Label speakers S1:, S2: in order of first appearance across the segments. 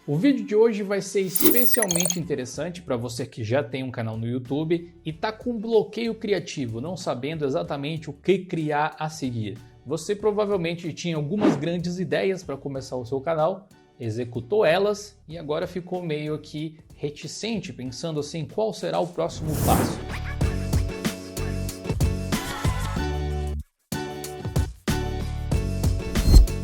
S1: O vídeo de hoje vai ser especialmente interessante para você que já tem um canal no YouTube e está com um bloqueio criativo, não sabendo exatamente o que criar a seguir. Você provavelmente tinha algumas grandes ideias para começar o seu canal, executou elas e agora ficou meio aqui reticente, pensando assim, qual será o próximo passo?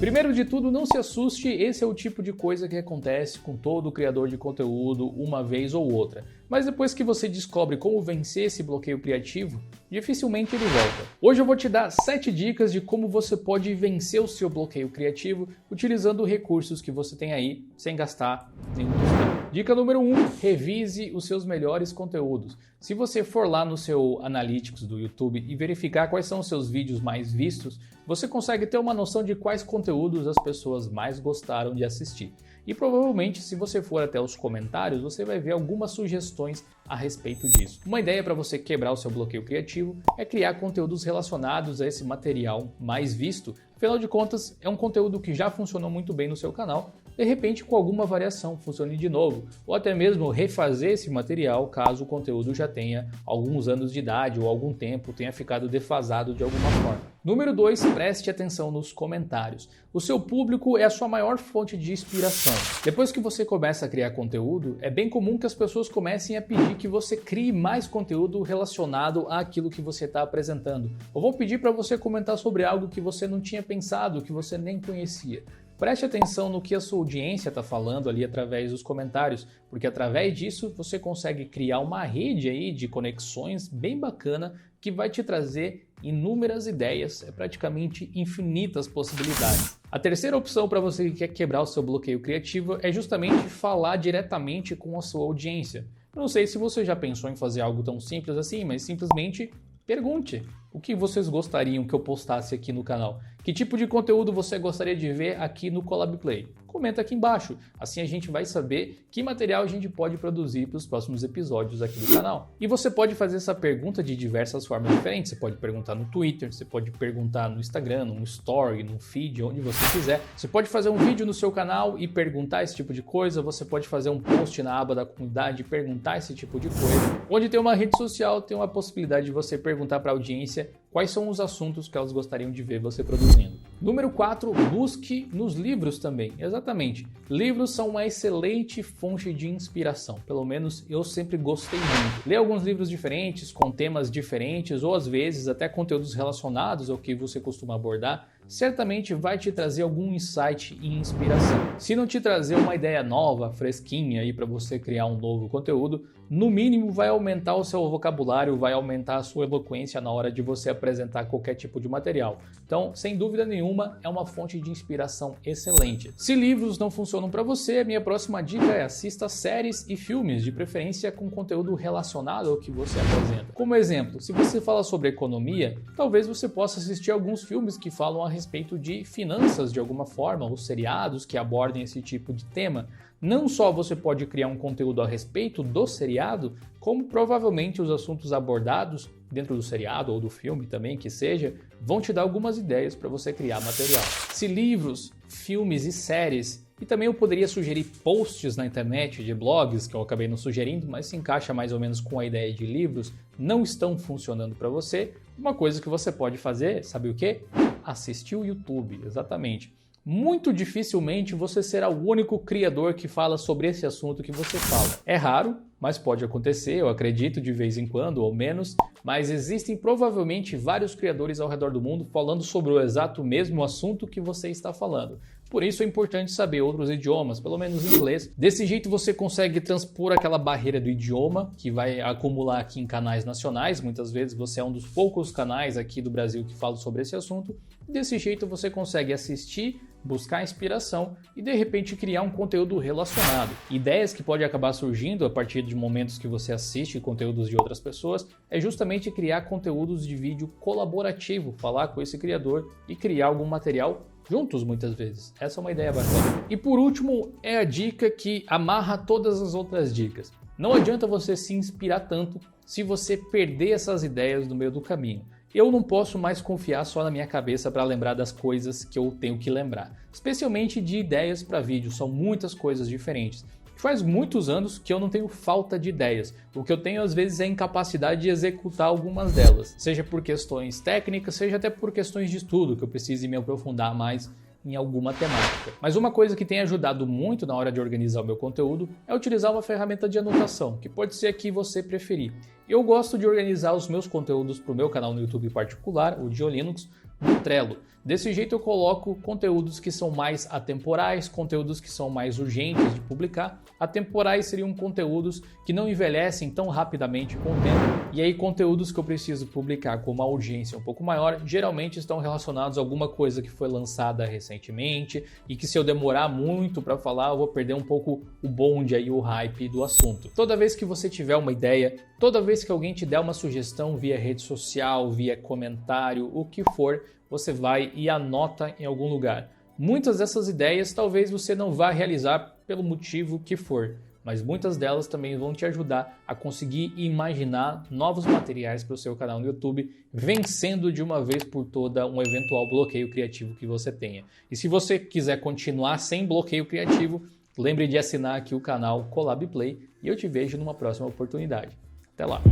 S1: Primeiro de tudo, não se assuste, esse é o tipo de coisa que acontece com todo criador de conteúdo uma vez ou outra. Mas depois que você descobre como vencer esse bloqueio criativo, dificilmente ele volta. Hoje eu vou te dar 7 dicas de como você pode vencer o seu bloqueio criativo utilizando recursos que você tem aí, sem gastar nenhum tostão. Dica número 1, revise os seus melhores conteúdos. Se você for lá no seu Analytics do YouTube e verificar quais são os seus vídeos mais vistos, você consegue ter uma noção de quais conteúdos as pessoas mais gostaram de assistir. E provavelmente, se você for até os comentários, você vai ver algumas sugestões a respeito disso. Uma ideia para você quebrar o seu bloqueio criativo é criar conteúdos relacionados a esse material mais visto. Afinal de contas, é um conteúdo que já funcionou muito bem no seu canal, de repente com alguma variação funcione de novo, ou até mesmo refazer esse material caso o conteúdo já tenha alguns anos de idade ou algum tempo tenha ficado defasado de alguma forma. Número 2, preste atenção nos comentários. O seu público é a sua maior fonte de inspiração. Depois que você começa a criar conteúdo, é bem comum que as pessoas comecem a pedir que você crie mais conteúdo relacionado àquilo que você está apresentando. Ou vão pedir para você comentar sobre algo que você não tinha pensado, que você nem conhecia. Preste atenção no que a sua audiência está falando ali através dos comentários, porque através disso você consegue criar uma rede aí de conexões bem bacana que vai te trazer inúmeras ideias, praticamente infinitas possibilidades. A terceira opção para você que quer quebrar o seu bloqueio criativo é justamente falar diretamente com a sua audiência. Não sei se você já pensou em fazer algo tão simples assim, mas simplesmente pergunte o que vocês gostariam que eu postasse aqui no canal. Que tipo de conteúdo você gostaria de ver aqui no Collab Play? Comenta aqui embaixo, assim a gente vai saber que material a gente pode produzir para os próximos episódios aqui do canal. E você pode fazer essa pergunta de diversas formas diferentes. Você pode perguntar no Twitter, você pode perguntar no Instagram, no Story, no feed, onde você quiser. Você pode fazer um vídeo no seu canal e perguntar esse tipo de coisa. Você pode fazer um post na aba da comunidade e perguntar esse tipo de coisa. Onde tem uma rede social, tem uma possibilidade de você perguntar para a audiência quais são os assuntos que elas gostariam de ver você produzindo. Número 4, busque nos livros também. Exatamente. Livros são uma excelente fonte de inspiração. Pelo menos eu sempre gostei muito. Ler alguns livros diferentes, com temas diferentes, ou às vezes até conteúdos relacionados ao que você costuma abordar, certamente vai te trazer algum insight e inspiração. Se não te trazer uma ideia nova, fresquinha aí para você criar um novo conteúdo, no mínimo vai aumentar o seu vocabulário, vai aumentar a sua eloquência na hora de você apresentar qualquer tipo de material. Então, sem dúvida nenhuma, é uma fonte de inspiração excelente. Se livros não funcionam para você, a minha próxima dica é assista séries e filmes, de preferência com conteúdo relacionado ao que você apresenta. Como exemplo, se você fala sobre economia, talvez você possa assistir alguns filmes que falam a respeito de finanças de alguma forma, ou seriados que abordem esse tipo de tema. Não só você pode criar um conteúdo a respeito do seriado, como provavelmente os assuntos abordados dentro do seriado ou do filme também, que seja, vão te dar algumas ideias para você criar material. Se livros, filmes e séries, e também eu poderia sugerir posts na internet de blogs, que eu acabei não sugerindo, mas se encaixa mais ou menos com a ideia de livros, não estão funcionando para você, uma coisa que você pode fazer, sabe o quê? Assistir o YouTube, exatamente. Muito dificilmente você será o único criador que fala sobre esse assunto que você fala. É raro, mas pode acontecer, eu acredito, de vez em quando ou menos, mas existem provavelmente vários criadores ao redor do mundo falando sobre o exato mesmo assunto que você está falando. Por isso é importante saber outros idiomas, pelo menos inglês. Desse jeito você consegue transpor aquela barreira do idioma que vai acumular aqui em canais nacionais. Muitas vezes você é um dos poucos canais aqui do Brasil que falam sobre esse assunto. Desse jeito você consegue assistir, buscar inspiração e de repente criar um conteúdo relacionado. Ideias que podem acabar surgindo a partir de momentos que você assiste conteúdos de outras pessoas é justamente criar conteúdos de vídeo colaborativo, falar com esse criador e criar algum material juntos muitas vezes. Essa é uma ideia bacana. E por último é a dica que amarra todas as outras dicas. Não adianta você se inspirar tanto se você perder essas ideias no meio do caminho. eu não posso mais confiar só na minha cabeça para lembrar das coisas que eu tenho que lembrar. Especialmente de ideias para vídeo, são muitas coisas diferentes. Faz muitos anos que eu não tenho falta de ideias. O que eu tenho às vezes é a incapacidade de executar algumas delas. Seja por questões técnicas, seja até por questões de estudo, que eu precise me aprofundar mais em alguma temática. Mas uma coisa que tem ajudado muito na hora de organizar o meu conteúdo é utilizar uma ferramenta de anotação, que pode ser a que você preferir. Eu gosto de organizar os meus conteúdos para o meu canal no YouTube particular, o Diolinux, no Trello. Desse jeito eu coloco conteúdos que são mais atemporais, conteúdos que são mais urgentes de publicar. Atemporais seriam conteúdos que não envelhecem tão rapidamente com o tempo. E aí conteúdos que eu preciso publicar com uma urgência um pouco maior, geralmente estão relacionados a alguma coisa que foi lançada recentemente e que se eu demorar muito para falar, eu vou perder um pouco o bonde aí, o hype do assunto. Toda vez que você tiver uma ideia, toda vez que alguém te der uma sugestão via rede social, via comentário, o que for, você vai e anota em algum lugar. Muitas dessas ideias talvez você não vá realizar pelo motivo que for, mas muitas delas também vão te ajudar a conseguir imaginar novos materiais para o seu canal no YouTube, vencendo de uma vez por toda um eventual bloqueio criativo que você tenha. E se você quiser continuar sem bloqueio criativo, lembre de assinar aqui o canal Collab Play e eu te vejo numa próxima oportunidade. Até lá!